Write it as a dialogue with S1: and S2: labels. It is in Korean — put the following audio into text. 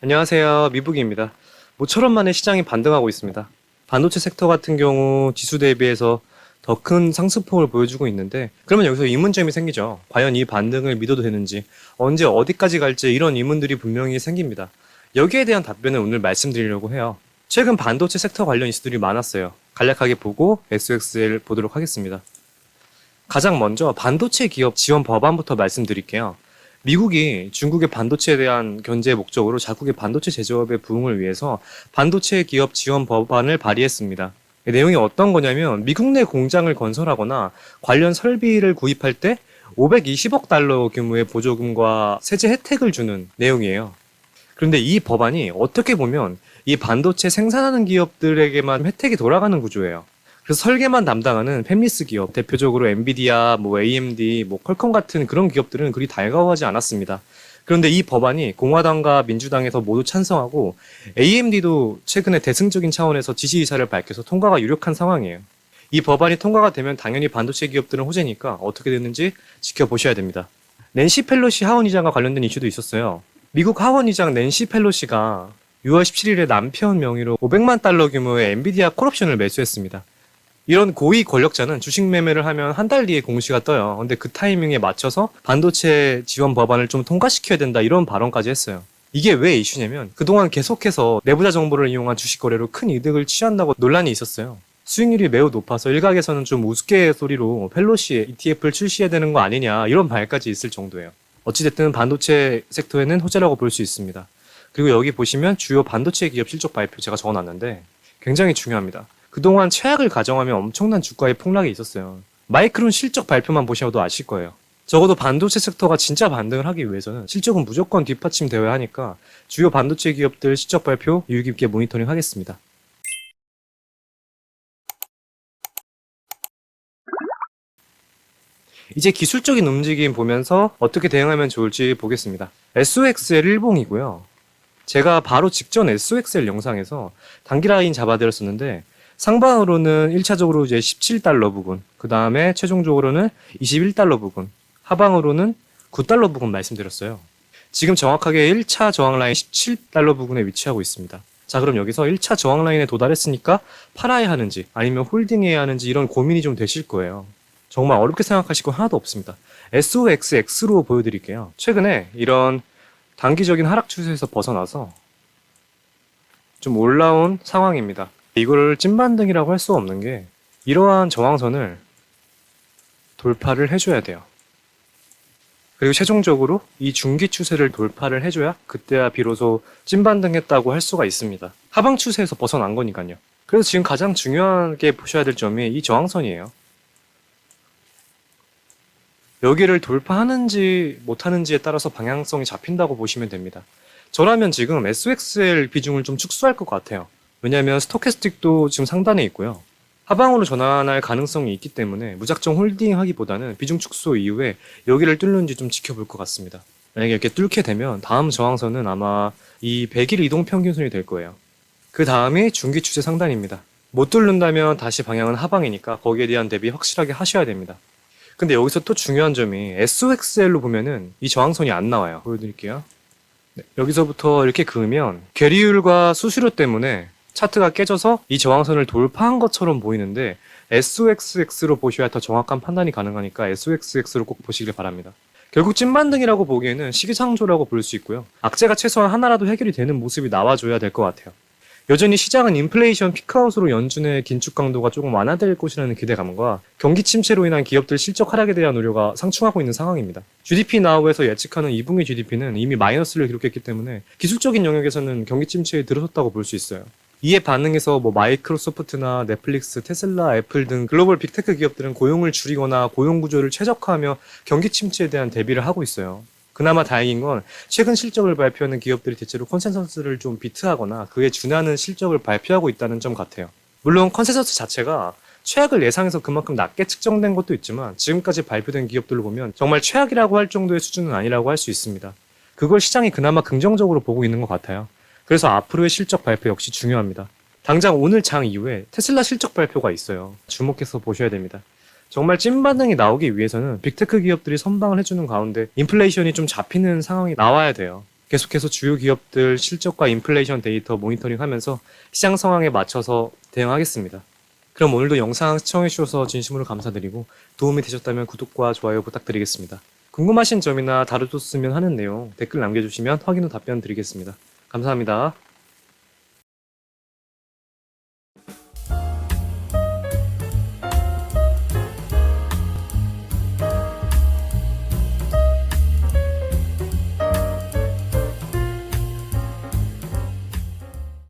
S1: 안녕하세요. 미북입니다. 모처럼 만에 시장이 반등하고 있습니다. 반도체 섹터 같은 경우 지수 대비해서 더 큰 상승폭을 보여주고 있는데, 그러면 여기서 의문점이 생기죠. 과연 이 반등을 믿어도 되는지, 언제 어디까지 갈지 이런 의문들이 분명히 생깁니다. 여기에 대한 답변을 오늘 말씀드리려고 해요. 최근 반도체 섹터 관련 이슈들이 많았어요. 간략하게 보고 SOXL 보도록 하겠습니다. 가장 먼저 반도체 기업 지원 법안부터 말씀드릴게요. 미국이 중국의 반도체에 대한 견제 목적으로 자국의 반도체 제조업의 부흥을 위해서 반도체 기업 지원 법안을 발의했습니다. 내용이 어떤 거냐면 미국 내 공장을 건설하거나 관련 설비를 구입할 때 520억 달러 규모의 보조금과 세제 혜택을 주는 내용이에요. 그런데 이 법안이 어떻게 보면 이 반도체 생산하는 기업들에게만 혜택이 돌아가는 구조예요. 그래서 설계만 담당하는 팹리스 기업, 대표적으로 엔비디아, AMD, 퀄컴 같은 그런 기업들은 그리 달가워하지 않았습니다. 그런데 이 법안이 공화당과 민주당에서 모두 찬성하고 AMD도 최근에 대승적인 차원에서 지지 의사를 밝혀서 통과가 유력한 상황이에요. 이 법안이 통과가 되면 당연히 반도체 기업들은 호재니까 어떻게 됐는지 지켜보셔야 됩니다. 낸시 펠로시 하원의장과 관련된 이슈도 있었어요. 미국 하원의장 낸시 펠로시가 6월 17일에 남편 명의로 500만 달러 규모의 엔비디아 콜옵션을 매수했습니다. 이런 고위 권력자는 주식 매매를 하면 한 달 뒤에 공시가 떠요. 근데 그 타이밍에 맞춰서 반도체 지원 법안을 좀 통과시켜야 된다 이런 발언까지 했어요. 이게 왜 이슈냐면 그동안 계속해서 내부자 정보를 이용한 주식 거래로 큰 이득을 취한다고 논란이 있었어요. 수익률이 매우 높아서 일각에서는 좀 우스갯소리로 펠로시 ETF를 출시해야 되는 거 아니냐 이런 말까지 있을 정도예요. 어찌됐든 반도체 섹터에는 호재라고 볼 수 있습니다. 그리고 여기 보시면 주요 반도체 기업 실적 발표 제가 적어놨는데 굉장히 중요합니다. 그동안 최악을 가정하면 엄청난 주가의 폭락이 있었어요. 마이크론 실적 발표만 보셔도 아실 거예요. 적어도 반도체 섹터가 진짜 반등을 하기 위해서는 실적은 무조건 뒷받침되어야 하니까 주요 반도체 기업들 실적 발표 유의 깊게 모니터링 하겠습니다. 이제 기술적인 움직임 보면서 어떻게 대응하면 좋을지 보겠습니다. SOXL 일봉이고요. 제가 바로 직전 SOXL 영상에서 단기 라인 잡아드렸었는데 상방으로는 1차적으로 이제 17달러 부근, 그 다음에 최종적으로는 21달러 부근, 하방으로는 9달러 부근 말씀드렸어요. 지금 정확하게 1차 저항 라인 17달러 부근에 위치하고 있습니다. 자, 그럼 여기서 1차 저항 라인에 도달했으니까 팔아야 하는지 아니면 홀딩해야 하는지 이런 고민이 좀 되실 거예요. 정말 어렵게 생각하실 거 하나도 없습니다. SOXX로 보여드릴게요. 최근에 이런 단기적인 하락 추세에서 벗어나서 좀 올라온 상황입니다. 이거를 찐반등이라고 할 수 없는 게 이러한 저항선을 돌파를 해줘야 돼요. 그리고 최종적으로 이 중기 추세를 돌파를 해줘야 그때야 비로소 찐반등했다고 할 수가 있습니다. 하방 추세에서 벗어난 거니까요. 그래서 지금 가장 중요하게 보셔야 될 점이 이 저항선이에요. 여기를 돌파하는지 못하는지에 따라서 방향성이 잡힌다고 보시면 됩니다. 저라면 지금 SOXL 비중을 좀 축소할 것 같아요. 왜냐하면 스토캐스틱도 지금 상단에 있고요. 하방으로 전환할 가능성이 있기 때문에 무작정 홀딩하기보다는 비중 축소 이후에 여기를 뚫는지 좀 지켜볼 것 같습니다. 만약에 이렇게 뚫게 되면 다음 저항선은 아마 이 100일 이동평균선이 될 거예요. 그 다음이 중기 추세 상단입니다. 못 뚫는다면 다시 방향은 하방이니까 거기에 대한 대비 확실하게 하셔야 됩니다. 근데 여기서 또 중요한 점이 SOXL로 보면은 이 저항선이 안 나와요. 보여드릴게요. 네, 여기서부터 이렇게 그으면 괴리율과 수수료 때문에 차트가 깨져서 이 저항선을 돌파한 것처럼 보이는데 SOXX로 보셔야 더 정확한 판단이 가능하니까 SOXX로 꼭 보시길 바랍니다. 결국 찐반등이라고 보기에는 시기상조라고 볼 수 있고요. 악재가 최소한 하나라도 해결이 되는 모습이 나와줘야 될 것 같아요. 여전히 시장은 인플레이션 피크아웃으로 연준의 긴축 강도가 조금 완화될 것이라는 기대감과 경기 침체로 인한 기업들 실적 하락에 대한 우려가 상충하고 있는 상황입니다. GDP Now에서 예측하는 2분기 GDP는 이미 마이너스를 기록했기 때문에 기술적인 영역에서는 경기 침체에 들어섰다고 볼 수 있어요. 이에 반응해서 마이크로소프트나 넷플릭스, 테슬라, 애플 등 글로벌 빅테크 기업들은 고용을 줄이거나 고용 구조를 최적화하며 경기 침체에 대한 대비를 하고 있어요. 그나마 다행인 건 최근 실적을 발표하는 기업들이 대체로 컨센서스를 좀 비트하거나 그에 준하는 실적을 발표하고 있다는 점 같아요. 물론 컨센서스 자체가 최악을 예상해서 그만큼 낮게 측정된 것도 있지만 지금까지 발표된 기업들을 보면 정말 최악이라고 할 정도의 수준은 아니라고 할 수 있습니다. 그걸 시장이 그나마 긍정적으로 보고 있는 것 같아요. 그래서 앞으로의 실적 발표 역시 중요합니다. 당장 오늘 장 이후에 테슬라 실적 발표가 있어요. 주목해서 보셔야 됩니다. 정말 찐 반등이 나오기 위해서는 빅테크 기업들이 선방을 해주는 가운데 인플레이션이 좀 잡히는 상황이 나와야 돼요. 계속해서 주요 기업들 실적과 인플레이션 데이터 모니터링하면서 시장 상황에 맞춰서 대응하겠습니다. 그럼 오늘도 영상 시청해주셔서 진심으로 감사드리고 도움이 되셨다면 구독과 좋아요 부탁드리겠습니다. 궁금하신 점이나 다루셨으면 하는 내용 댓글 남겨주시면 확인 후 답변 드리겠습니다. 감사합니다.